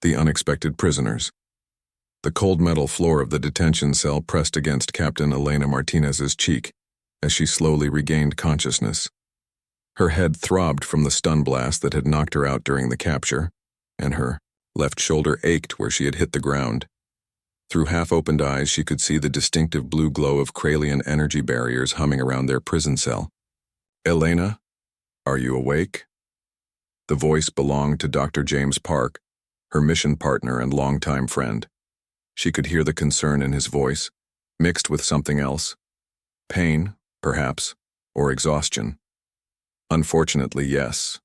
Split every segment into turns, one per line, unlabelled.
The unexpected prisoners. The cold metal floor of the detention cell pressed against Captain Elena Martinez's cheek as she slowly regained consciousness. Her head throbbed from the stun blast that had knocked her out during the capture, and her left shoulder ached where she had hit the ground. Through half-opened eyes, she could see the distinctive blue glow of Kralian energy barriers humming around their prison cell. "Elena, are you awake?" The voice belonged to Dr. James Park, her mission partner and longtime friend. She could hear the concern in his voice, mixed with something else. Pain, perhaps, or exhaustion. "Unfortunately, yes,"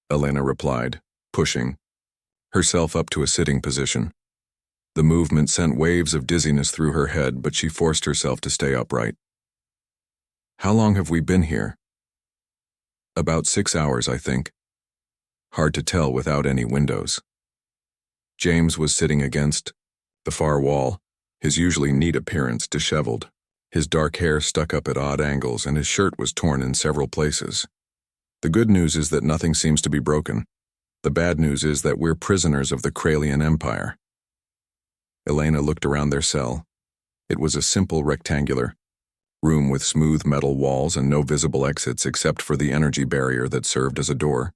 Elena replied, pushing herself up to a sitting position. The movement sent waves of dizziness through her head, but she forced herself to stay upright. "How long have we been here?" "About 6 hours, I think. Hard to tell without any windows." James was sitting against the far wall, his usually neat appearance disheveled. His dark hair stuck up at odd angles and his shirt was torn in several places. "The good news is that nothing seems to be broken. The bad news is that we're prisoners of the Kralian Empire." Elena looked around their cell. It was a simple rectangular room with smooth metal walls and no visible exits except for the energy barrier that served as a door.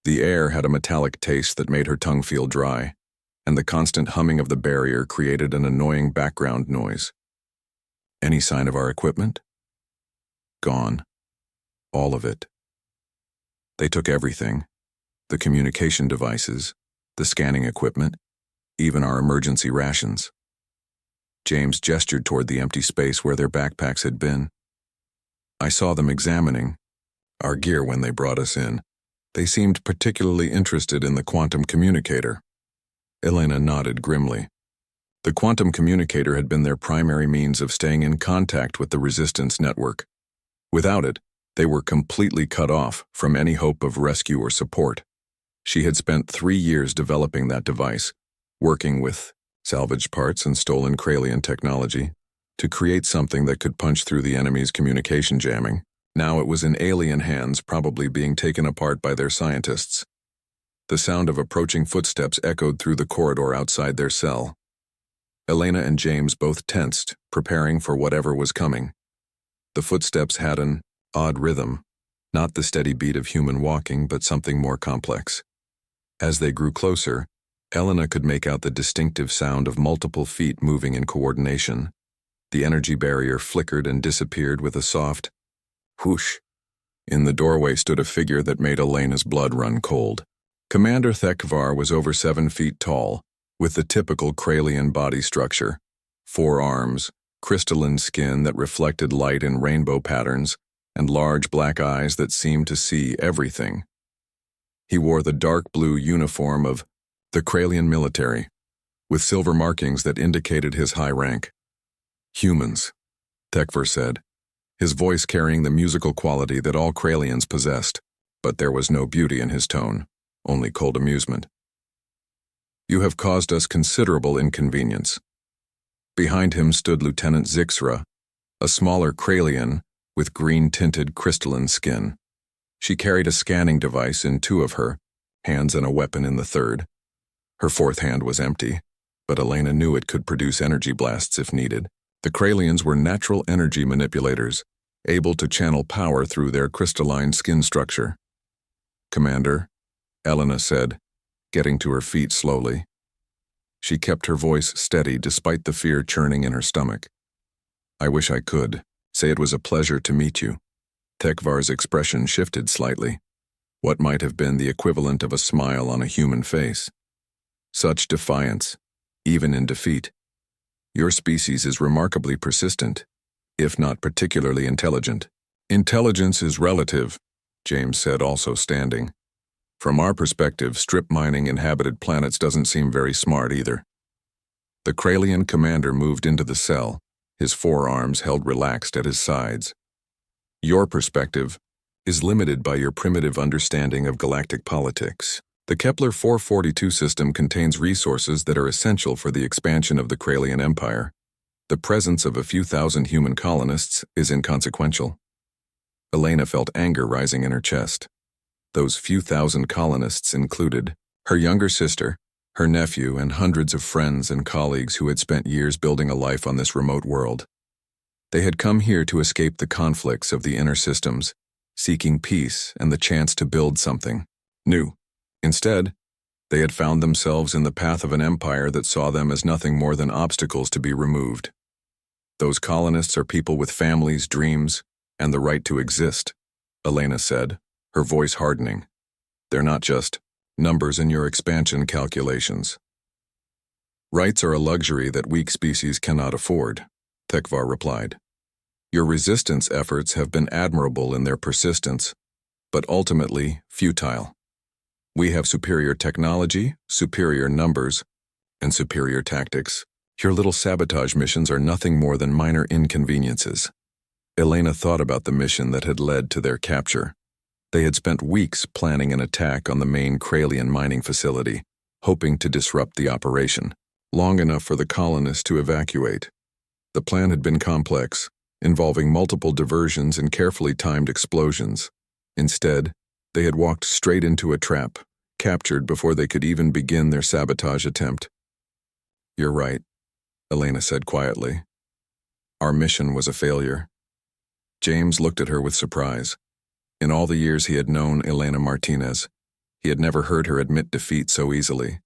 The air had a metallic taste that made her tongue feel dry, and the constant humming of the barrier created an annoying background noise. "Any sign of our equipment?" "Gone. All of it. They took everything. The communication devices, the scanning equipment, even our emergency rations." James gestured toward the empty space where their backpacks had been. "I saw them examining our gear when they brought us in. They seemed particularly interested in the quantum communicator." Elena nodded grimly. The quantum communicator had been their primary means of staying in contact with the resistance network. Without it, they were completely cut off from any hope of rescue or support. She had spent 3 years developing that device, working with salvaged parts and stolen Kralian technology to create something that could punch through the enemy's communication jamming. Now it was in alien hands, probably being taken apart by their scientists. The sound of approaching footsteps echoed through the corridor outside their cell. Elena and James both tensed, preparing for whatever was coming. The footsteps had an odd rhythm, not the steady beat of human walking, but something more complex. As they grew closer, Elena could make out the distinctive sound of multiple feet moving in coordination. The energy barrier flickered and disappeared with a soft whoosh. In the doorway stood a figure that made Elena's blood run cold. Commander Thekvar was over 7 feet tall, with the typical Kralian body structure: 4 arms, crystalline skin that reflected light in rainbow patterns, and large black eyes that seemed to see everything. He wore the dark blue uniform of the Kralian military, with silver markings that indicated his high rank. "Humans," Thekvar said, his voice carrying the musical quality that all Kralians possessed, but there was no beauty in his tone, only cold amusement. "You have caused us considerable inconvenience." Behind him stood Lieutenant Zixra, a smaller Kralian with green-tinted crystalline skin. She carried a scanning device in 2 of her hands and a weapon in the 3rd. Her 4th hand was empty, but Elena knew it could produce energy blasts if needed. The Kralians were natural energy manipulators, able to channel power through their crystalline skin structure. "Commander," Elena said, getting to her feet slowly. She kept her voice steady despite the fear churning in her stomach. "I wish I could say it was a pleasure to meet you." Thekvar's expression shifted slightly. What might have been the equivalent of a smile on a human face. Such defiance, even in defeat. "Your species is remarkably persistent, if not particularly intelligent." "Intelligence is relative," James said, also standing. "From our perspective, strip mining inhabited planets doesn't seem very smart either." The Kralian commander moved into the cell, his forearms held relaxed at his sides. "Your perspective is limited by your primitive understanding of galactic politics. The Kepler 442 system contains resources that are essential for the expansion of the Kralian Empire. The presence of a few thousand human colonists is inconsequential." Elena felt anger rising in her chest. Those few thousand colonists included her younger sister, her nephew, and hundreds of friends and colleagues who had spent years building a life on this remote world. They had come here to escape the conflicts of the inner systems, seeking peace and the chance to build something new. Instead, they had found themselves in the path of an empire that saw them as nothing more than obstacles to be removed. Those colonists are people with families, dreams, and the right to exist, Elena said, her voice hardening. They're not just numbers in your expansion calculations. Rights are a luxury that weak species cannot afford, Tekvar replied. Your resistance efforts have been admirable in their persistence, but ultimately futile. We have superior technology, superior numbers, and superior tactics. Your little sabotage missions are nothing more than minor inconveniences. Elena thought about the mission that had led to their capture. They had spent weeks planning an attack on the main Kralian mining facility, hoping to disrupt the operation, long enough for the colonists to evacuate. The plan had been complex, involving multiple diversions and carefully timed explosions. Instead, they had walked straight into a trap, captured before they could even begin their sabotage attempt. You're right, Elena said quietly. Our mission was a failure. James looked at her with surprise. In all the years he had known Elena Martinez, he had never heard her admit defeat so easily.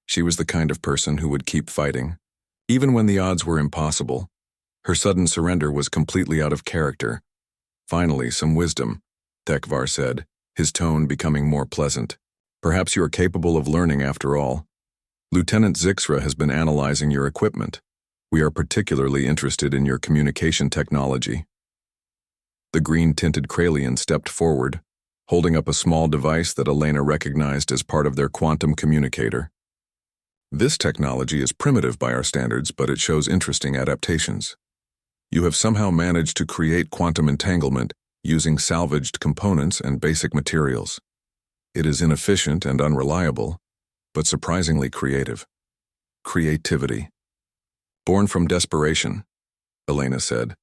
She was the kind of person who would keep fighting, even when the odds were impossible. Her sudden surrender was completely out of character. Finally, some wisdom, Tekvar said, his tone becoming more pleasant. Perhaps you are capable of learning after all. Lieutenant Zixra has been analyzing your equipment. We are particularly interested in your communication technology. The green-tinted Kralian stepped forward, holding up a small device that Elena recognized as part of their quantum communicator. This technology is primitive by our standards, but it shows interesting adaptations. You have somehow managed to create quantum entanglement using salvaged components and basic materials. It is inefficient and unreliable, but surprisingly creative. Creativity. Born from desperation, Elena said.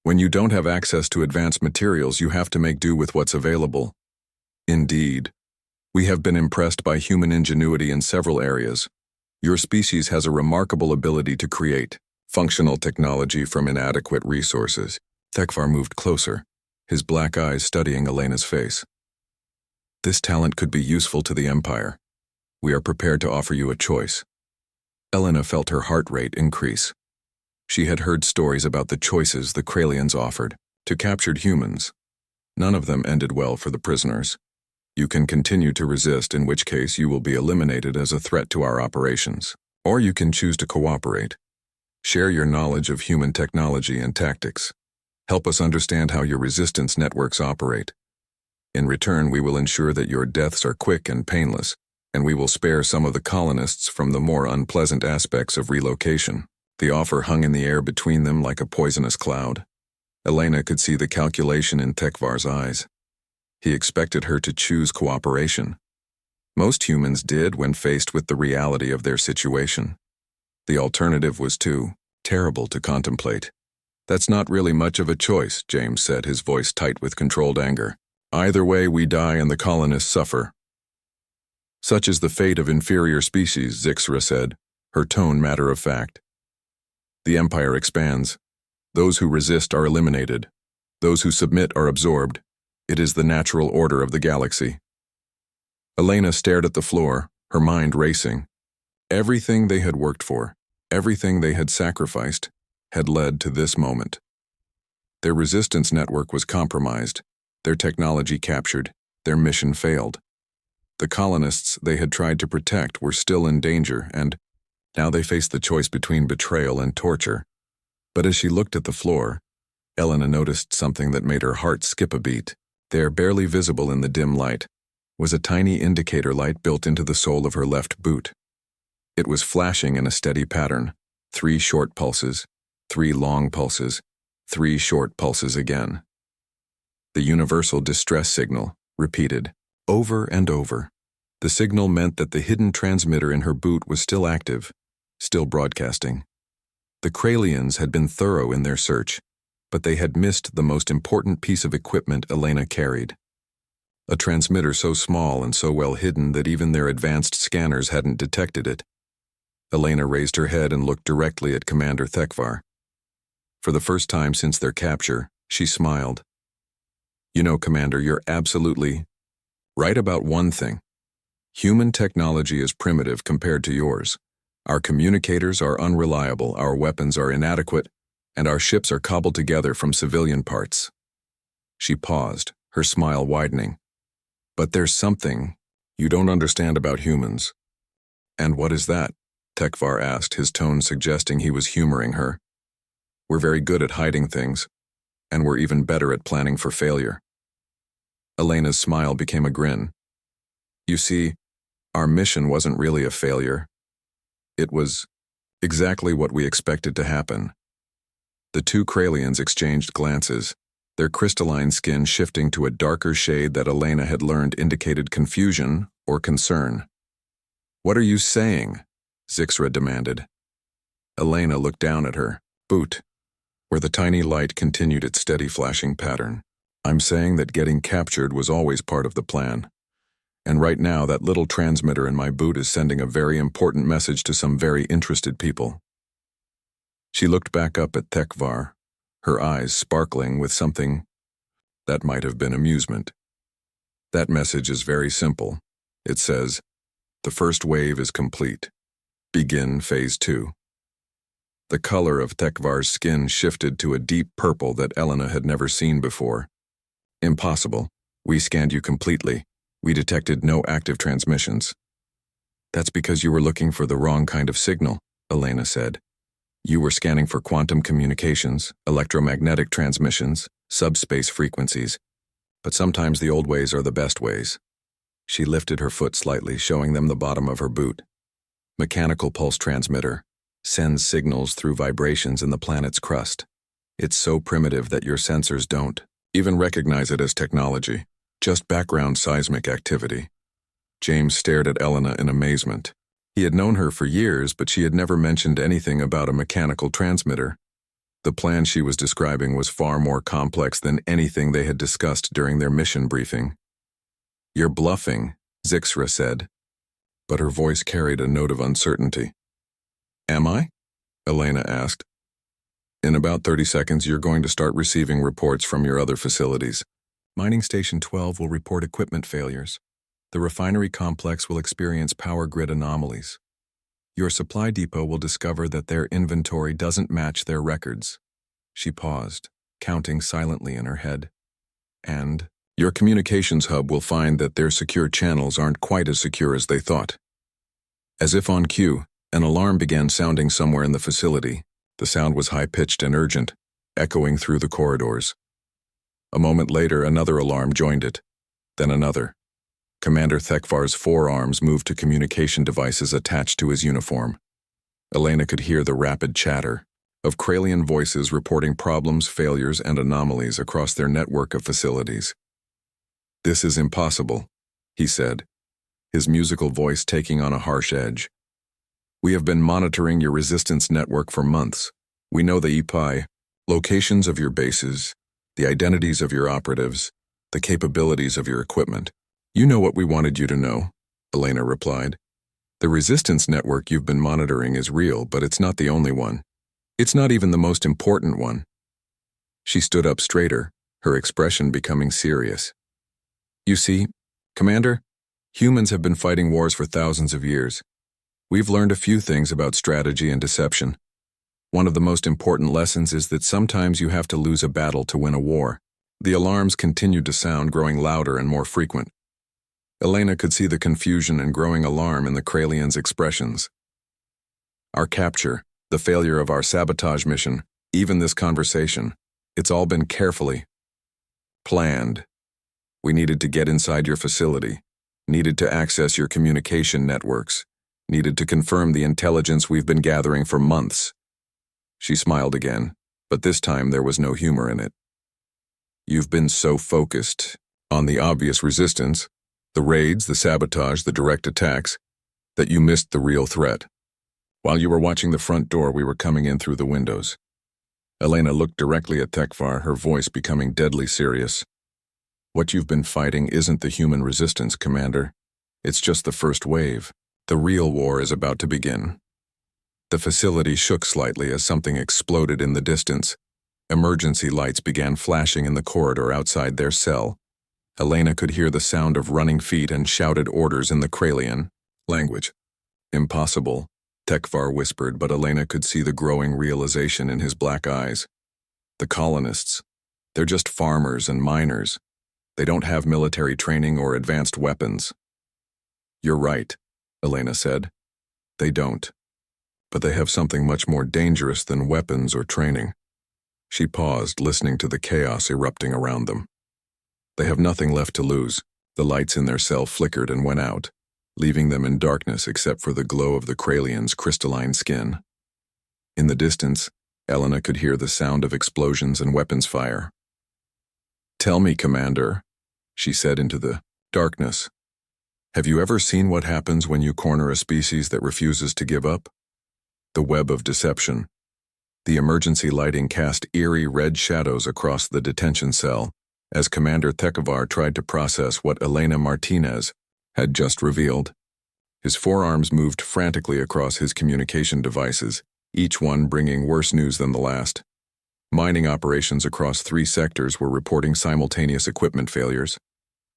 When you don't have access to advanced materials, you have to make do with what's available. Indeed. We have been impressed by human ingenuity in several areas. Your species has a remarkable ability to create functional technology from inadequate resources. Tekvar moved closer, his black eyes studying Elena's face. This talent could be useful to the Empire. We are prepared to offer you a choice. Elena felt her heart rate increase. She had heard stories about the choices the Kralians offered to captured humans. None of them ended well for the prisoners. You can continue to resist, in which case you will be eliminated as a threat to our operations. Or you can choose to cooperate. Share your knowledge of human technology and tactics. Help us understand how your resistance networks operate. In return, we will ensure that your deaths are quick and painless, and we will spare some of the colonists from the more unpleasant aspects of relocation. The offer hung in the air between them like a poisonous cloud. Elena could see the calculation in Tekvar's eyes. He expected her to choose cooperation. Most humans did when faced with the reality of their situation. The alternative was too terrible to contemplate. That's not really much of a choice, James said, his voice tight with controlled anger. Either way, we die and the colonists suffer. Such is the fate of inferior species, Zixra said, her tone matter of fact. The Empire expands. Those who resist are eliminated. Those who submit are absorbed. It is the natural order of the galaxy. Elena stared at the floor, her mind racing. Everything they had worked for, everything they had sacrificed, had led to this moment. Their resistance network was compromised, their technology captured, their mission failed. The colonists they had tried to protect were still in danger, and now they faced the choice between betrayal and torture. But as she looked at the floor, Elena noticed something that made her heart skip a beat. There, barely visible in the dim light, was a tiny indicator light built into the sole of her left boot. It was flashing in a steady pattern, 3 short pulses, 3 long pulses, 3 short pulses again. The universal distress signal, repeated, over and over. The signal meant that the hidden transmitter in her boot was still active, still broadcasting. The Kralians had been thorough in their search, but they had missed the most important piece of equipment Elena carried. a transmitter so small and so well hidden that even their advanced scanners hadn't detected it. Elena raised her head and looked directly at Commander Thekvar. For the first time since their capture, she smiled. You know, Commander, you're absolutely right about one thing. Human technology is primitive compared to yours. Our communicators are unreliable, our weapons are inadequate, and our ships are cobbled together from civilian parts. She paused, her smile widening. But there's something you don't understand about humans. And what is that? Thekvar asked, his tone suggesting he was humoring her. We're very good at hiding things, and we're even better at planning for failure. Elena's smile became a grin. You see, our mission wasn't really a failure. It was exactly what we expected to happen. The two Kralians exchanged glances, their crystalline skin shifting to a darker shade that Elena had learned indicated confusion or concern. What are you saying? Zixra demanded. Elena looked down at her boot, where the tiny light continued its steady flashing pattern. I'm saying that getting captured was always part of the plan. And right now that little transmitter in my boot is sending a very important message to some very interested people. She looked back up at Thekvar, her eyes sparkling with something that might have been amusement. That message is very simple. It says, the first wave is complete. Begin phase 2. The color of Thekvar's skin shifted to a deep purple that Elena had never seen before. Impossible. We scanned you completely. We detected no active transmissions. That's because you were looking for the wrong kind of signal, Elena said. You were scanning for quantum communications, electromagnetic transmissions, subspace frequencies. But sometimes the old ways are the best ways. She lifted her foot slightly, showing them the bottom of her boot. Mechanical pulse transmitter. Sends signals through vibrations in the planet's crust. It's so primitive that your sensors don't even recognize it as technology. Just background seismic activity. James stared at Elena in amazement. He had known her for years, but she had never mentioned anything about a mechanical transmitter. The plan she was describing was far more complex than anything they had discussed during their mission briefing. You're bluffing, Zixra said, but her voice carried a note of uncertainty. Am I? Elena asked. In about 30 seconds, you're going to start receiving reports from your other facilities. Mining Station 12 will report equipment failures. The refinery complex will experience power grid anomalies. Your supply depot will discover that their inventory doesn't match their records. She paused, counting silently in her head. And your communications hub will find that their secure channels aren't quite as secure as they thought. As if on cue, an alarm began sounding somewhere in the facility. The sound was high-pitched and urgent, echoing through the corridors. A moment later, another alarm joined it, then another. Commander Thekvar's forearms moved to communication devices attached to his uniform. Elena could hear the rapid chatter of Kralian voices reporting problems, failures, and anomalies across their network of facilities. This is impossible, he said, his musical voice taking on a harsh edge. We have been monitoring your resistance network for months. We know the EPI, locations of your bases, the identities of your operatives, the capabilities of your equipment. You know what we wanted you to know, Elena replied. The resistance network you've been monitoring is real, but it's not the only one. It's not even the most important one. She stood up straighter, her expression becoming serious. You see, Commander, humans have been fighting wars for thousands of years. We've learned a few things about strategy and deception. One of the most important lessons is that sometimes you have to lose a battle to win a war. The alarms continued to sound, growing louder and more frequent. Elena could see the confusion and growing alarm in the Kralians' expressions. Our capture, the failure of our sabotage mission, even this conversation, it's all been carefully planned. We needed to get inside your facility, needed to access your communication networks, needed to confirm the intelligence we've been gathering for months. She smiled again, but this time there was no humor in it. You've been so focused on the obvious resistance, the raids, the sabotage, the direct attacks, that you missed the real threat. While you were watching the front door, we were coming in through the windows. Elena looked directly at Thekvar, her voice becoming deadly serious. What you've been fighting isn't the human resistance, Commander. It's just the first wave. The real war is about to begin. The facility shook slightly as something exploded in the distance. Emergency lights began flashing in the corridor outside their cell. Elena could hear the sound of running feet and shouted orders in the Kralian language. Impossible, Tekvar whispered, but Elena could see the growing realization in his black eyes. The colonists, they're just farmers and miners. They don't have military training or advanced weapons. You're right, Elena said. They don't. But they have something much more dangerous than weapons or training. She paused, listening to the chaos erupting around them. They have nothing left to lose. The lights in their cell flickered and went out, leaving them in darkness except for the glow of the Kralian's crystalline skin. In the distance, Elena could hear the sound of explosions and weapons fire. "Tell me, Commander," she said into the darkness. "Have you ever seen what happens when you corner a species that refuses to give up? The web of deception." The emergency lighting cast eerie red shadows across the detention cell as Commander Tekvar tried to process what Elena Martinez had just revealed. His forearms moved frantically across his communication devices, each one bringing worse news than the last. Mining operations across 3 sectors were reporting simultaneous equipment failures.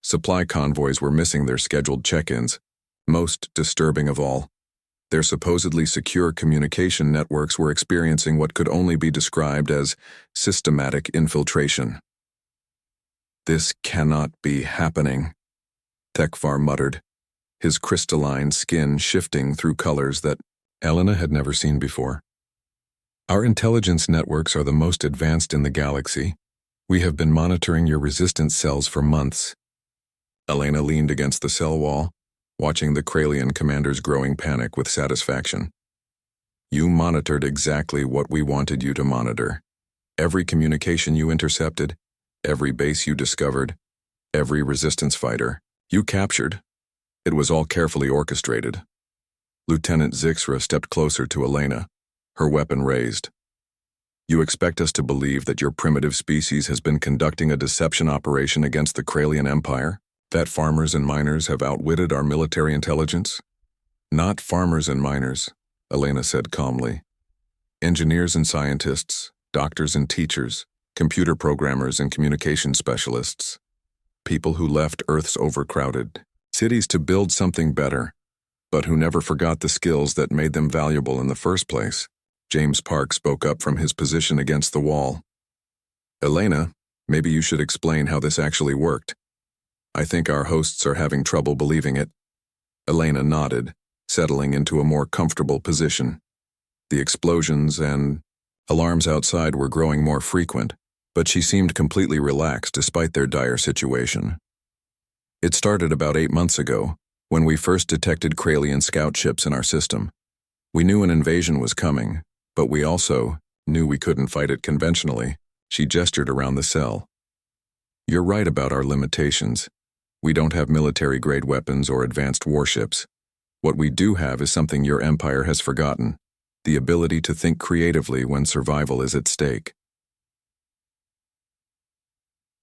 Supply convoys were missing their scheduled check-ins. Most disturbing of all, their supposedly secure communication networks were experiencing what could only be described as systematic infiltration. "This cannot be happening," Tekvar muttered, his crystalline skin shifting through colors that Elena had never seen before. "Our intelligence networks are the most advanced in the galaxy. We have been monitoring your resistance cells for months." Elena leaned against the cell wall, watching the Kralian commander's growing panic with satisfaction. "You monitored exactly what we wanted you to monitor. Every communication you intercepted, every base you discovered, every resistance fighter you captured. It was all carefully orchestrated." Lieutenant Zixra stepped closer to Elena, her weapon raised. "You expect us to believe that your primitive species has been conducting a deception operation against the Kralian Empire? That farmers and miners have outwitted our military intelligence?" "Not farmers and miners," Elena said calmly. "Engineers and scientists, doctors and teachers, computer programmers and communication specialists. People who left Earth's overcrowded cities to build something better, but who never forgot the skills that made them valuable in the first place." James Park spoke up from his position against the wall. "Elena, maybe you should explain how this actually worked. I think our hosts are having trouble believing it." Elena nodded, settling into a more comfortable position. The explosions and alarms outside were growing more frequent, but she seemed completely relaxed despite their dire situation. "It started about 8 months ago, when we first detected Kralian scout ships in our system. We knew an invasion was coming, but we also knew we couldn't fight it conventionally." She gestured around the cell. "You're right about our limitations. We don't have military-grade weapons or advanced warships. What we do have is something your empire has forgotten: the ability to think creatively when survival is at stake."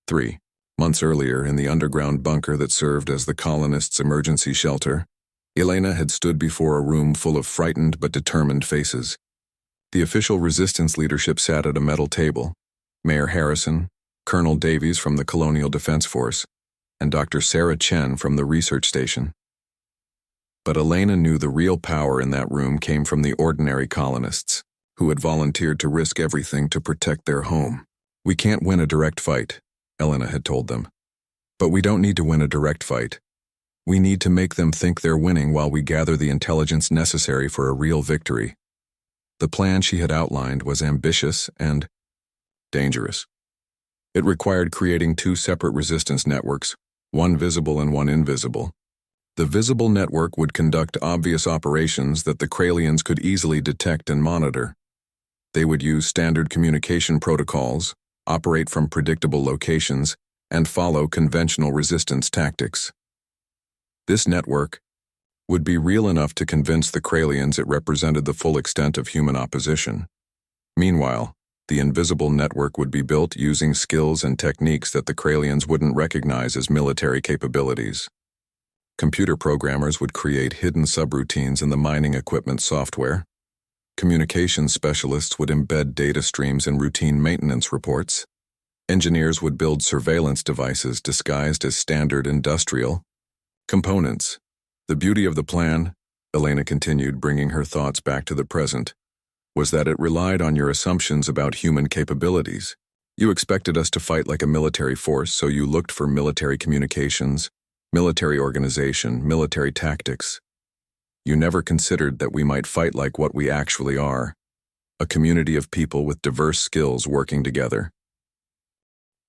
3 months earlier, in the underground bunker that served as the colonists' emergency shelter, Elena had stood before a room full of frightened but determined faces. The official resistance leadership sat at a metal table: Mayor Harrison, Colonel Davies from the Colonial Defense Force, and Dr. Sarah Chen from the research station. But Elena knew the real power in that room came from the ordinary colonists, who had volunteered to risk everything to protect their home. "We can't win a direct fight," Elena had told them. "But we don't need to win a direct fight. We need to make them think they're winning while we gather the intelligence necessary for a real victory." The plan she had outlined was ambitious and dangerous. It required creating 2 separate resistance networks, one visible and one invisible. The visible network would conduct obvious operations that the Kralians could easily detect and monitor. They would use standard communication protocols, operate from predictable locations, and follow conventional resistance tactics. This network would be real enough to convince the Kralians it represented the full extent of human opposition. Meanwhile, The invisible network would be built using skills and techniques that the Kralians wouldn't recognize as military capabilities. Computer programmers would create hidden subroutines in the mining equipment software. Communications specialists would embed data streams in routine maintenance reports. Engineers would build surveillance devices disguised as standard industrial components. The beauty of the plan, Elena continued, bringing her thoughts back to the present, was that it relied on your assumptions about human capabilities. You expected us to fight like a military force, so you looked for military communications, military organization, military tactics. You never considered that we might fight like what we actually are, a community of people with diverse skills working together.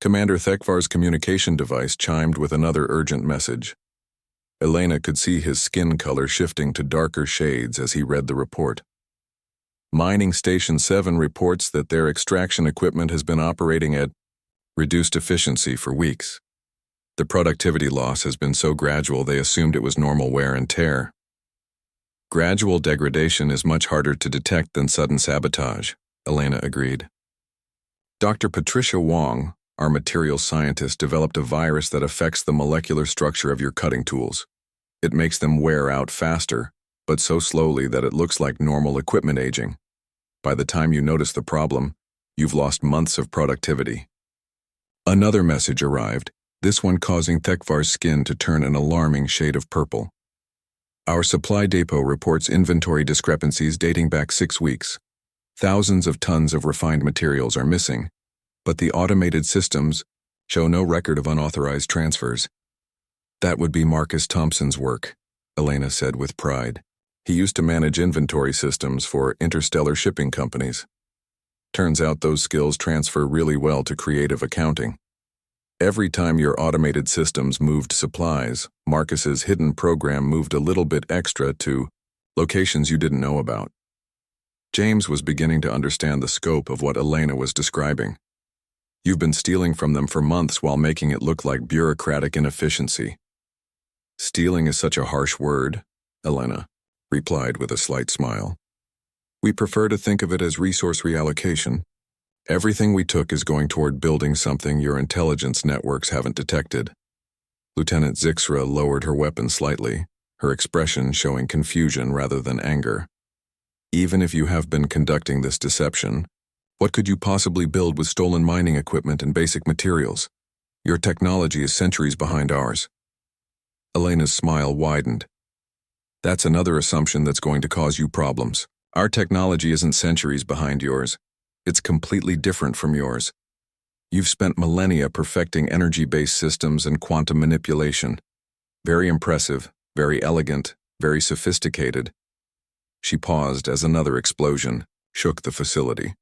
Commander Thekvar's communication device chimed with another urgent message. Elena could see his skin color shifting to darker shades as he read the report. Mining Station 7 reports that their extraction equipment has been operating at reduced efficiency for weeks. The productivity loss has been so gradual they assumed it was normal wear and tear. Gradual degradation is much harder to detect than sudden sabotage, Elena agreed. Dr. Patricia Wong, our materials scientist, developed a virus that affects the molecular structure of your cutting tools. It makes them wear out faster, but so slowly that it looks like normal equipment aging. By the time you notice the problem, you've lost months of productivity. Another message arrived, this one causing Thekvar's skin to turn an alarming shade of purple. Our supply depot reports inventory discrepancies dating back 6 weeks. Thousands of tons of refined materials are missing, but the automated systems show no record of unauthorized transfers. That would be Marcus Thompson's work, Elena said with pride. He used to manage inventory systems for interstellar shipping companies. Turns out those skills transfer really well to creative accounting. Every time your automated systems moved supplies, Marcus's hidden program moved a little bit extra to locations you didn't know about. James was beginning to understand the scope of what Elena was describing. You've been stealing from them for months while making it look like bureaucratic inefficiency. Stealing is such a harsh word, Elena replied with a slight smile. We prefer to think of it as resource reallocation. Everything we took is going toward building something your intelligence networks haven't detected. Lieutenant Zixra lowered her weapon slightly, her expression showing confusion rather than anger. Even if you have been conducting this deception, what could you possibly build with stolen mining equipment and basic materials? Your technology is centuries behind ours. Elena's smile widened. That's another assumption that's going to cause you problems. Our technology isn't centuries behind yours. It's completely different from yours. You've spent millennia perfecting energy-based systems and quantum manipulation. Very impressive, very elegant, very sophisticated. She paused as another explosion shook the facility.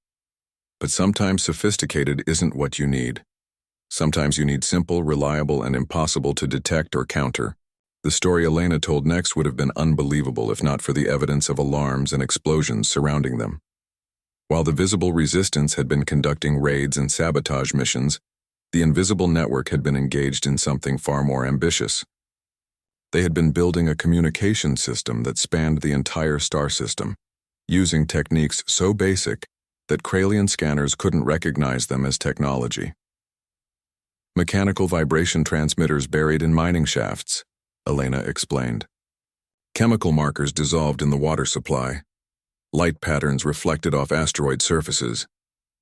But sometimes sophisticated isn't what you need. Sometimes you need simple, reliable, and impossible to detect or counter. The story Elena told next would have been unbelievable if not for the evidence of alarms and explosions surrounding them. While the visible resistance had been conducting raids and sabotage missions, the invisible network had been engaged in something far more ambitious. They had been building a communication system that spanned the entire star system, using techniques so basic that Kralian scanners couldn't recognize them as technology. Mechanical vibration transmitters buried in mining shafts, Elena explained. Chemical markers dissolved in the water supply. Light patterns reflected off asteroid surfaces.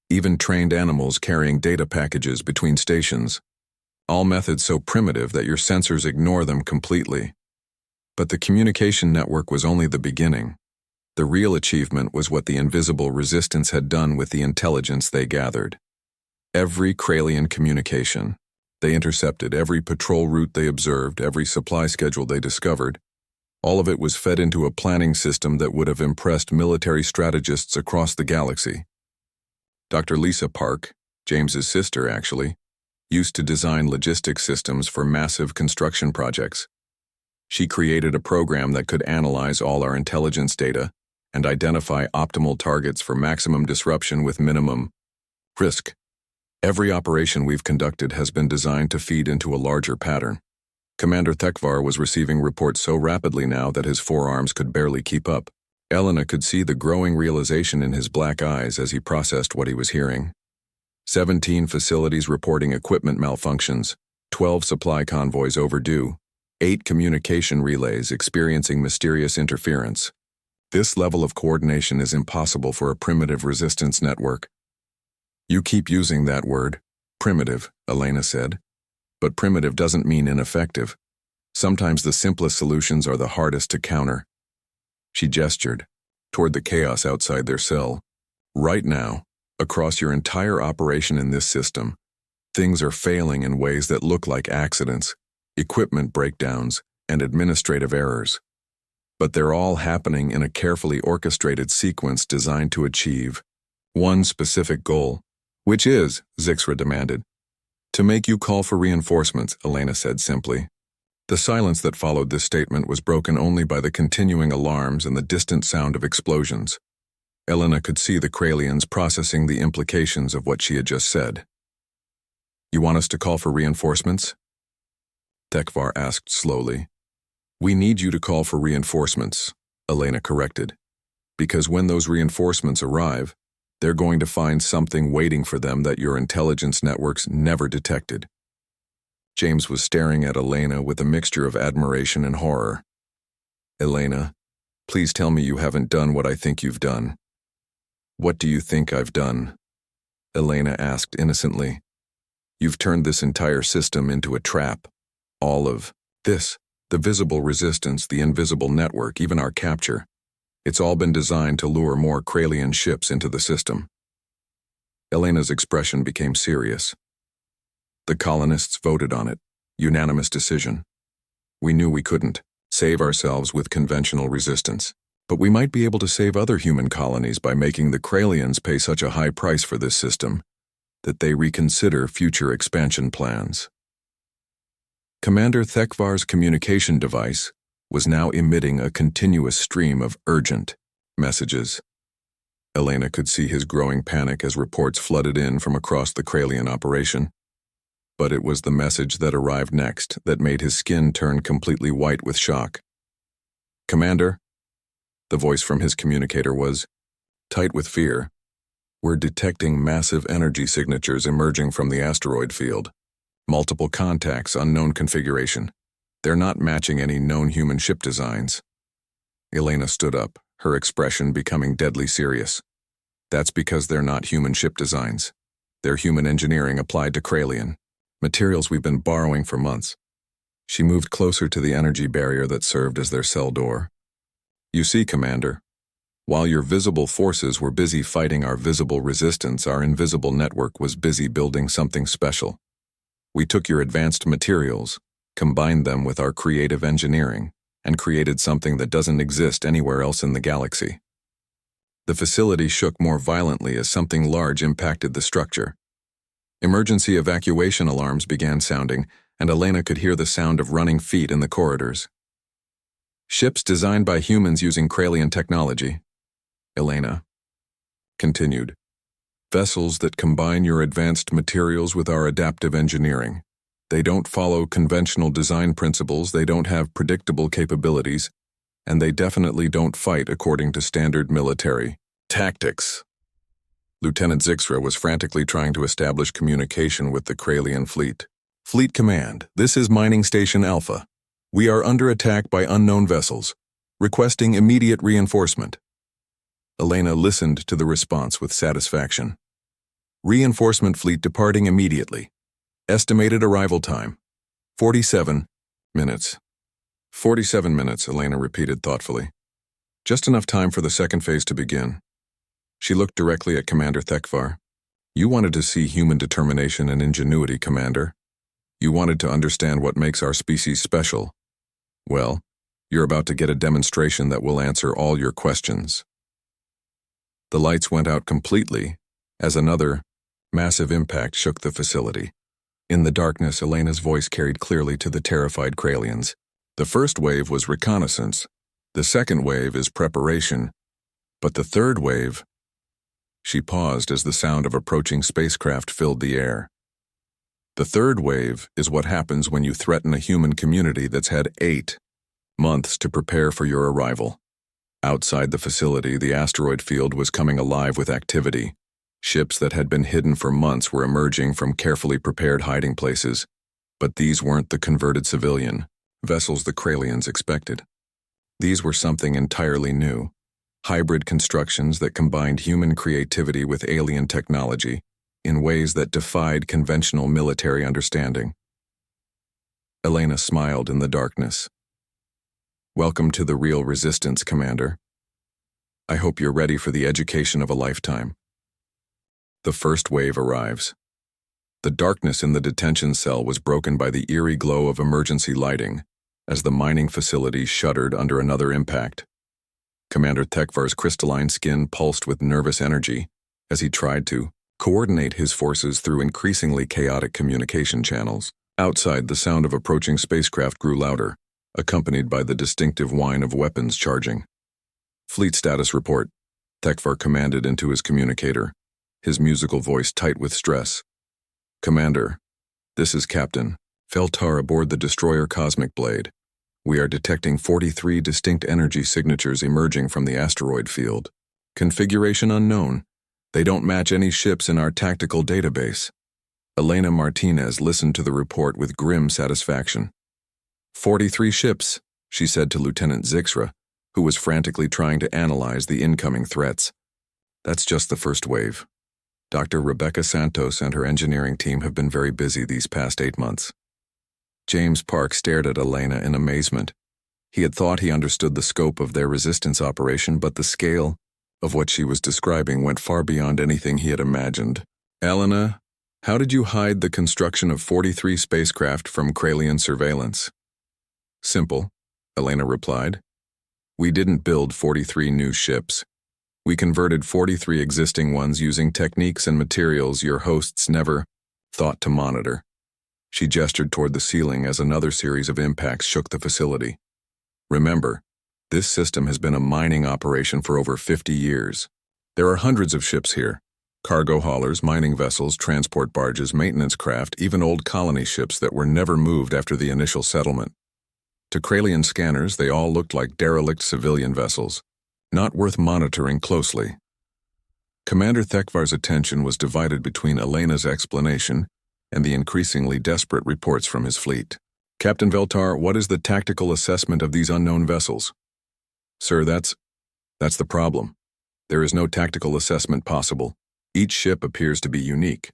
Even trained animals carrying data packages between stations. All methods so primitive that your sensors ignore them completely. But the communication network was only the beginning. The real achievement was what the invisible resistance had done with the intelligence they gathered. Every Kralian communication. They intercepted every patrol route they observed, every supply schedule they discovered. All of it was fed into a planning system that would have impressed military strategists across the galaxy. Dr. Lisa Park, James's sister actually, used to design logistics systems for massive construction projects. She created a program that could analyze all our intelligence data and identify optimal targets for maximum disruption with minimum risk. Every operation we've conducted has been designed to feed into a larger pattern. Commander Thekvar was receiving reports so rapidly now that his forearms could barely keep up. Elena could see the growing realization in his black eyes as he processed what he was hearing. 17 facilities reporting equipment malfunctions, 12 supply convoys overdue, 8 communication relays experiencing mysterious interference. This level of coordination is impossible for a primitive resistance network. You keep using that word, primitive, Elena said. But primitive doesn't mean ineffective. Sometimes the simplest solutions are the hardest to counter. She gestured toward the chaos outside their cell. Right now, across your entire operation in this system, things are failing in ways that look like accidents, equipment breakdowns, and administrative errors. But they're all happening in a carefully orchestrated sequence designed to achieve one specific goal. Which is, Zixra demanded. To make you call for reinforcements, Elena said simply. The silence that followed this statement was broken only by the continuing alarms and the distant sound of explosions. Elena could see the Kralians processing the implications of what she had just said. You want us to call for reinforcements? Tekvar asked slowly. We need you to call for reinforcements, Elena corrected. Because when those reinforcements arrive, they're going to find something waiting for them that your intelligence networks never detected. James was staring at Elena with a mixture of admiration and horror. Elena, please tell me you haven't done what I think you've done. What do you think I've done? Elena asked innocently. You've turned this entire system into a trap. All of this, the visible resistance, the invisible network, even our capture. It's all been designed to lure more Kralian ships into the system. Elena's expression became serious. The colonists voted on it. Unanimous decision. We knew we couldn't save ourselves with conventional resistance, but we might be able to save other human colonies by making the Kralians pay such a high price for this system that they reconsider future expansion plans. Commander Thekvar's communication device was now emitting a continuous stream of urgent messages. Elena could see his growing panic as reports flooded in from across the Kralian operation. But it was the message that arrived next that made his skin turn completely white with shock. Commander, the voice from his communicator was tight with fear. We're detecting massive energy signatures emerging from the asteroid field. Multiple contacts, unknown configuration. They're not matching any known human ship designs. Elena stood up, her expression becoming deadly serious. That's because they're not human ship designs. They're human engineering applied to Kralian. Materials we've been borrowing for months. She moved closer to the energy barrier that served as their cell door. You see, Commander, while your visible forces were busy fighting our visible resistance, our invisible network was busy building something special. We took your advanced materials, combined them with our creative engineering, and created something that doesn't exist anywhere else in the galaxy. The facility shook more violently as something large impacted the structure. Emergency evacuation alarms began sounding, and Elena could hear the sound of running feet in the corridors. Ships designed by humans using Kralian technology, Elena continued. Vessels that combine your advanced materials with our adaptive engineering. They don't follow conventional design principles, they don't have predictable capabilities, and they definitely don't fight according to standard military tactics. Lieutenant Zixra was frantically trying to establish communication with the Kralian fleet. Fleet Command, this is Mining Station Alpha. We are under attack by unknown vessels, requesting immediate reinforcement. Elena listened to the response with satisfaction. Reinforcement fleet departing immediately. Estimated arrival time, 47 minutes. 47 minutes, Elena repeated thoughtfully. Just enough time for the second phase to begin. She looked directly at Commander Thekvar. You wanted to see human determination and ingenuity, Commander. You wanted to understand what makes our species special. Well, you're about to get a demonstration that will answer all your questions. The lights went out completely as another massive impact shook the facility. In the darkness, Elena's voice carried clearly to the terrified Kralians. The first wave was reconnaissance. The second wave is preparation. But the third wave... She paused as the sound of approaching spacecraft filled the air. The third wave is what happens when you threaten a human community that's had 8 months to prepare for your arrival. Outside the facility, the asteroid field was coming alive with activity. Ships that had been hidden for months were emerging from carefully prepared hiding places, but these weren't the converted civilian vessels the Kralians expected. These were something entirely new, hybrid constructions that combined human creativity with alien technology in ways that defied conventional military understanding. Elena smiled in the darkness. "Welcome to the real resistance, Commander. I hope you're ready for the education of a lifetime." The first wave arrives. The darkness in the detention cell was broken by the eerie glow of emergency lighting as the mining facility shuddered under another impact. Commander Tekvar's crystalline skin pulsed with nervous energy as he tried to coordinate his forces through increasingly chaotic communication channels. Outside, the sound of approaching spacecraft grew louder, accompanied by the distinctive whine of weapons charging. "Fleet status report," Tekvar commanded into his communicator, his musical voice tight with stress. "Commander, this is Captain Veltar aboard the destroyer Cosmic Blade. We are detecting 43 distinct energy signatures emerging from the asteroid field. Configuration unknown. They don't match any ships in our tactical database." Elena Martinez listened to the report with grim satisfaction. 43 ships, she said to Lieutenant Zixra, who was frantically trying to analyze the incoming threats. "That's just the first wave. Dr. Rebecca Santos and her engineering team have been very busy these past 8 months." James Park stared at Elena in amazement. He had thought he understood the scope of their resistance operation, but the scale of what she was describing went far beyond anything he had imagined. "Elena, how did you hide the construction of 43 spacecraft from Kralian surveillance?" "Simple," Elena replied. "We didn't build 43 new ships. We converted 43 existing ones using techniques and materials your hosts never thought to monitor." She gestured toward the ceiling as another series of impacts shook the facility. "Remember, this system has been a mining operation for over 50 years. There are hundreds of ships here. Cargo haulers, mining vessels, transport barges, maintenance craft, even old colony ships that were never moved after the initial settlement. To Kralian scanners, they all looked like derelict civilian vessels, not worth monitoring closely." Commander Tekvar's attention was divided between Elena's explanation and the increasingly desperate reports from his fleet. "Captain Veltar, what is the tactical assessment of these unknown vessels?" "Sir, that's the problem. There is no tactical assessment possible. Each ship appears to be unique.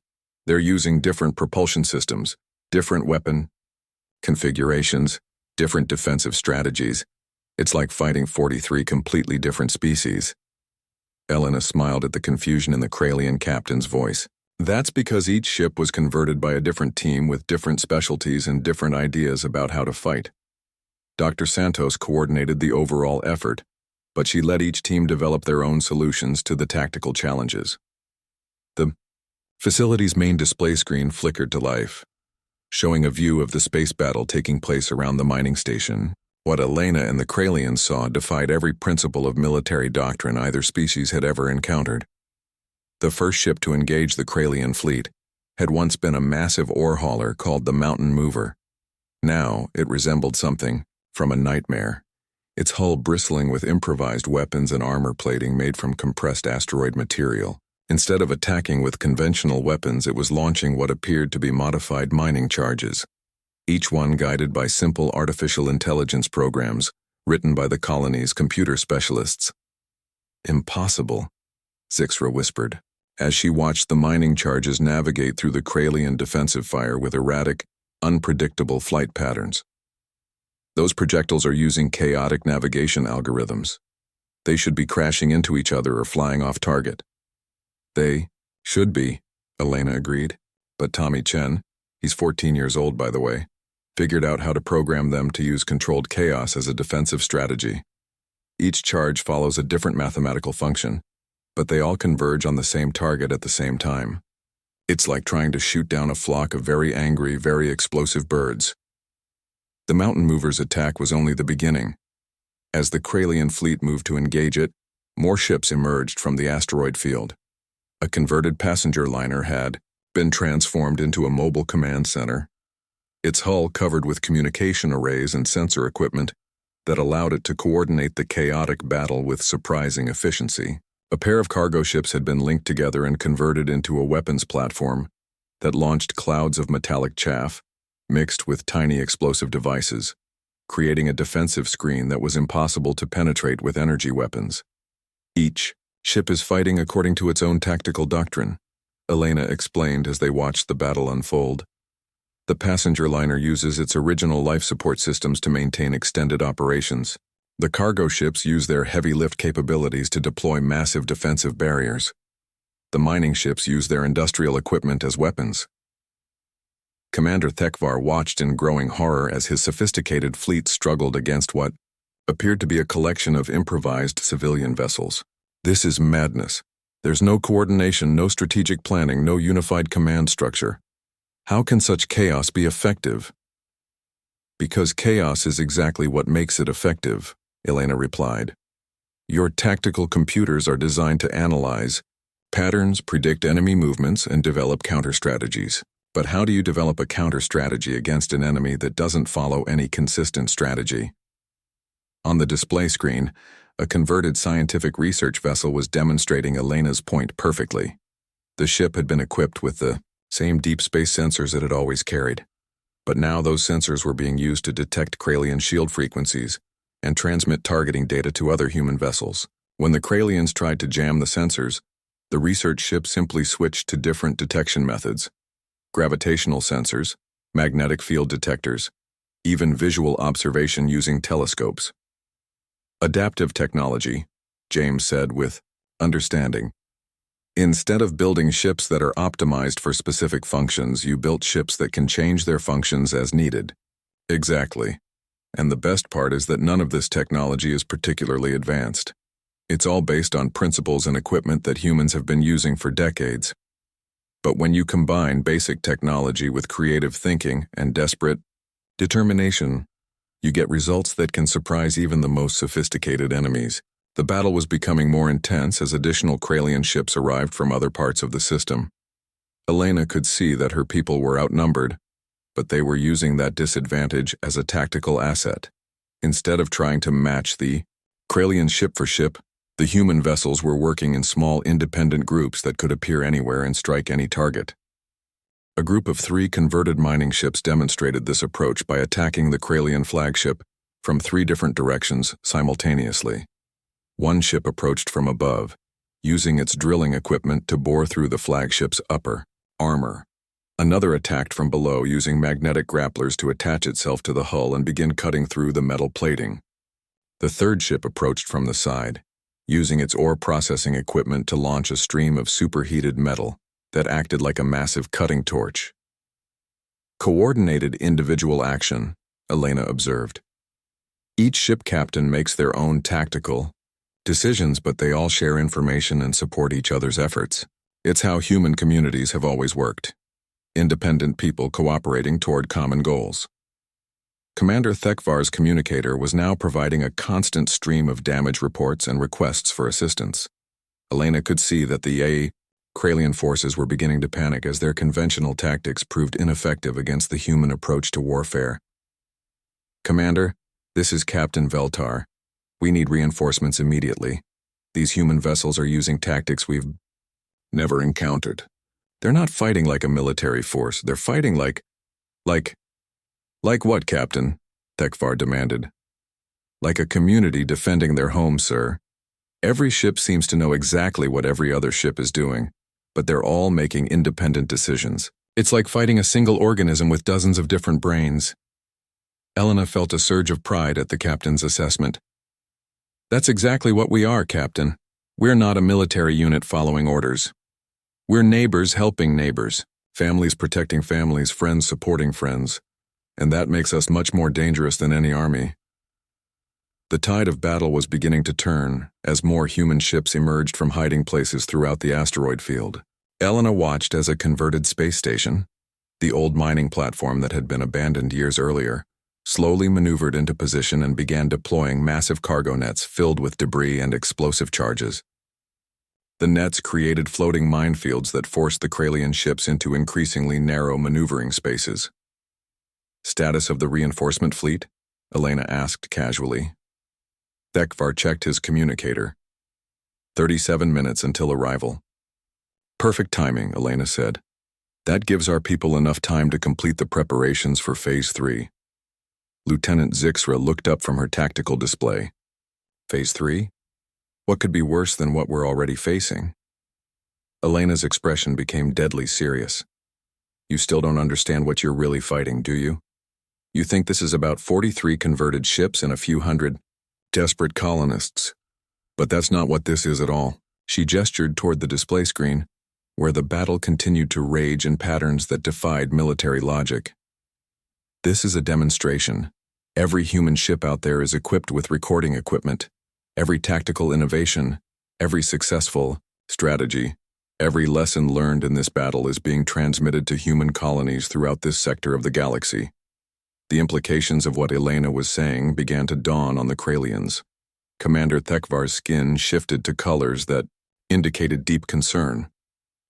They're using different propulsion systems, different weapon configurations, different defensive strategies. It's like fighting 43 completely different species." Elena smiled at the confusion in the Kralian captain's voice. "That's because each ship was converted by a different team with different specialties and different ideas about how to fight. Dr. Santos coordinated the overall effort, but she let each team develop their own solutions to the tactical challenges." The facility's main display screen flickered to life, showing a view of the space battle taking place around the mining station. What Elena and the Kralians saw defied every principle of military doctrine either species had ever encountered. The first ship to engage the Kralian fleet had once been a massive ore hauler called the Mountain Mover. Now it resembled something from a nightmare, its hull bristling with improvised weapons and armor plating made from compressed asteroid material. Instead of attacking with conventional weapons, it was launching what appeared to be modified mining charges, each one guided by simple artificial intelligence programs written by the colony's computer specialists. "Impossible," Zixra whispered, as she watched the mining charges navigate through the Kralian defensive fire with erratic, unpredictable flight patterns. "Those projectiles are using chaotic navigation algorithms. They should be crashing into each other or flying off target." "They should be," Elena agreed, but Tommy Chen, he's 14 years old by the way, figured out how to program them to use controlled chaos as a defensive strategy. Each charge follows a different mathematical function, but they all converge on the same target at the same time. It's like trying to shoot down a flock of very angry, very explosive birds. The Mountain Mover's attack was only the beginning. As the Kralian fleet moved to engage it, more ships emerged from the asteroid field. A converted passenger liner had been transformed into a mobile command center, its hull covered with communication arrays and sensor equipment, that allowed it to coordinate the chaotic battle with surprising efficiency. A pair of cargo ships had been linked together and converted into a weapons platform that launched clouds of metallic chaff mixed with tiny explosive devices, creating a defensive screen that was impossible to penetrate with energy weapons. Each ship is fighting according to its own tactical doctrine, Elena explained as they watched the battle unfold. The passenger liner uses its original life support systems to maintain extended operations. The cargo ships use their heavy lift capabilities to deploy massive defensive barriers. The mining ships use their industrial equipment as weapons. Commander Thekvar watched in growing horror as his sophisticated fleet struggled against what appeared to be a collection of improvised civilian vessels. This is madness. There's no coordination, no strategic planning, no unified command structure. How can such chaos be effective? Because chaos is exactly what makes it effective, Elena replied. Your tactical computers are designed to analyze patterns, predict enemy movements, and develop counter-strategies. But how do you develop a counter-strategy against an enemy that doesn't follow any consistent strategy? On the display screen, a converted scientific research vessel was demonstrating Elena's point perfectly. The ship had been equipped with the same deep space sensors it had always carried. But now those sensors were being used to detect Kralian shield frequencies and transmit targeting data to other human vessels. When the Kralians tried to jam the sensors, the research ship simply switched to different detection methods: gravitational sensors, magnetic field detectors, even visual observation using telescopes. Adaptive technology, James said with understanding. Instead of building ships that are optimized for specific functions, you built ships that can change their functions as needed. Exactly. And the best part is that none of this technology is particularly advanced. It's all based on principles and equipment that humans have been using for decades. But when you combine basic technology with creative thinking and desperate determination, you get results that can surprise even the most sophisticated enemies. The battle was becoming more intense as additional Kralian ships arrived from other parts of the system. Elena could see that her people were outnumbered, but they were using that disadvantage as a tactical asset. Instead of trying to match the Kralian ship for ship, the human vessels were working in small independent groups that could appear anywhere and strike any target. A group of 3 converted mining ships demonstrated this approach by attacking the Kralian flagship from 3 different directions simultaneously. One ship approached from above, using its drilling equipment to bore through the flagship's upper armor. Another attacked from below using magnetic grapplers to attach itself to the hull and begin cutting through the metal plating. The third ship approached from the side, using its ore processing equipment to launch a stream of superheated metal that acted like a massive cutting torch. Coordinated individual action, Elena observed. Each ship captain makes their own tactical decisions, but they all share information and support each other's efforts. It's how human communities have always worked. Independent people cooperating toward common goals. Commander Thekvar's communicator was now providing a constant stream of damage reports and requests for assistance. Elena could see that the Kralian forces were beginning to panic as their conventional tactics proved ineffective against the human approach to warfare. Commander, this is Captain Veltar. We need reinforcements immediately. These human vessels are using tactics we've never encountered. They're not fighting like a military force. They're fighting like what, Captain? Thekvar demanded. Like a community defending their home, sir. Every ship seems to know exactly what every other ship is doing, but they're all making independent decisions. It's like fighting a single organism with dozens of different brains. Elena felt a surge of pride at the captain's assessment. That's exactly what we are, Captain. We're not a military unit following orders. We're neighbors helping neighbors, families protecting families, friends supporting friends. And that makes us much more dangerous than any army. The tide of battle was beginning to turn as more human ships emerged from hiding places throughout the asteroid field. Elena watched as a converted space station, the old mining platform that had been abandoned years earlier, slowly maneuvered into position and began deploying massive cargo nets filled with debris and explosive charges. The nets created floating minefields that forced the Kralian ships into increasingly narrow maneuvering spaces. Status of the reinforcement fleet? Elena asked casually. Thekvar checked his communicator. 37 minutes until arrival. Perfect timing, Elena said. That gives our people enough time to complete the preparations for Phase 3. Lieutenant Zixra looked up from her tactical display. Phase 3? What could be worse than what we're already facing? Elena's expression became deadly serious. You still don't understand what you're really fighting, do you? You think this is about 43 converted ships and a few hundred desperate colonists. But that's not what this is at all. She gestured toward the display screen, where the battle continued to rage in patterns that defied military logic. This is a demonstration. Every human ship out there is equipped with recording equipment. Every tactical innovation, every successful strategy, every lesson learned in this battle is being transmitted to human colonies throughout this sector of the galaxy. The implications of what Elena was saying began to dawn on the Kralians. Commander Thekvar's skin shifted to colors that indicated deep concern.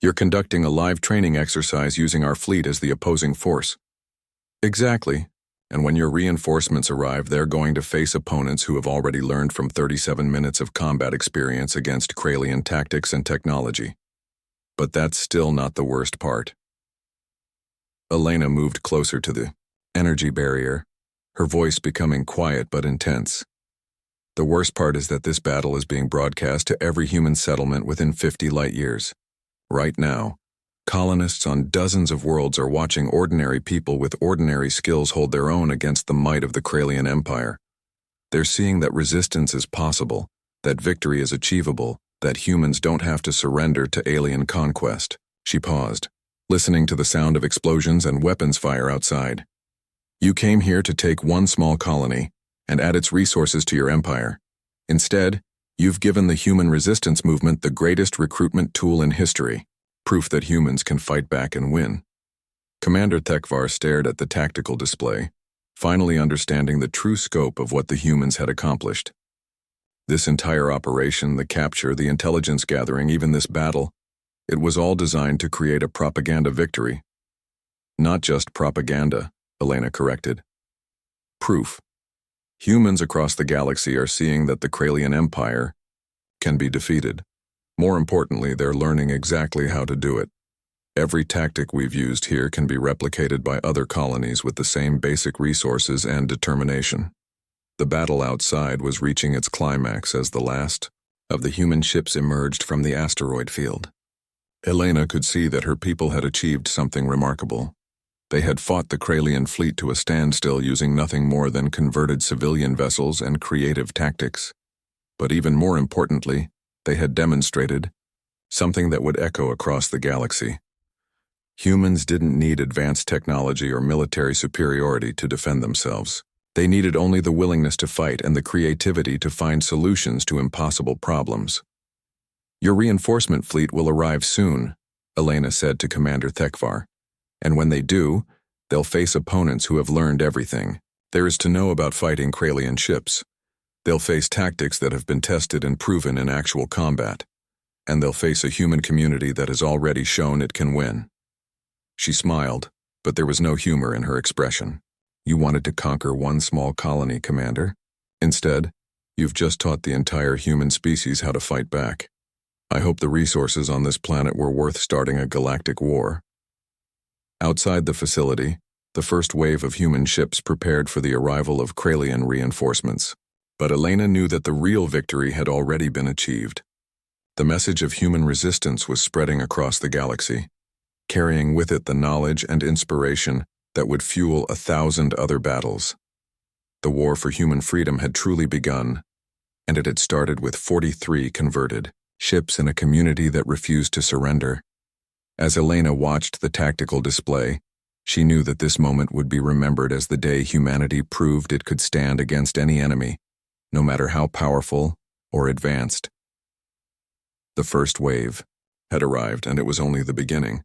You're conducting a live training exercise using our fleet as the opposing force. Exactly. And when your reinforcements arrive, they're going to face opponents who have already learned from 37 minutes of combat experience against Kralian tactics and technology. But that's still not the worst part. Elena moved closer to the energy barrier, her voice becoming quiet but intense. The worst part is that this battle is being broadcast to every human settlement within 50 light years. Right now, colonists on dozens of worlds are watching ordinary people with ordinary skills hold their own against the might of the Kralian Empire. They're seeing that resistance is possible, that victory is achievable, that humans don't have to surrender to alien conquest. She paused, listening to the sound of explosions and weapons fire outside. You came here to take one small colony and add its resources to your empire. Instead, you've given the human resistance movement the greatest recruitment tool in history, proof that humans can fight back and win. Commander Thekvar stared at the tactical display, finally understanding the true scope of what the humans had accomplished. This entire operation, the capture, the intelligence gathering, even this battle, it was all designed to create a propaganda victory. Not just propaganda, Elena corrected. Proof. Humans across the galaxy are seeing that the Kralian Empire can be defeated. More importantly, they're learning exactly how to do it. Every tactic we've used here can be replicated by other colonies with the same basic resources and determination. The battle outside was reaching its climax as the last of the human ships emerged from the asteroid field. Elena could see that her people had achieved something remarkable. They had fought the Kralian fleet to a standstill using nothing more than converted civilian vessels and creative tactics. But even more importantly, they had demonstrated something that would echo across the galaxy. Humans didn't need advanced technology or military superiority to defend themselves. They needed only the willingness to fight and the creativity to find solutions to impossible problems. Your reinforcement fleet will arrive soon, Elena said to Commander Thekvar. And when they do, they'll face opponents who have learned everything there is to know about fighting Kralian ships. They'll face tactics that have been tested and proven in actual combat. And they'll face a human community that has already shown it can win. She smiled, but there was no humor in her expression. You wanted to conquer one small colony, Commander. Instead, you've just taught the entire human species how to fight back. I hope the resources on this planet were worth starting a galactic war. Outside the facility, the first wave of human ships prepared for the arrival of Kralian reinforcements. But Elena knew that the real victory had already been achieved. The message of human resistance was spreading across the galaxy, carrying with it the knowledge and inspiration that would fuel 1,000 other battles. The war for human freedom had truly begun, and it had started with 43 converted ships in a community that refused to surrender. As Elena watched the tactical display, she knew that this moment would be remembered as the day humanity proved it could stand against any enemy, no matter how powerful or advanced. The first wave had arrived, and it was only the beginning.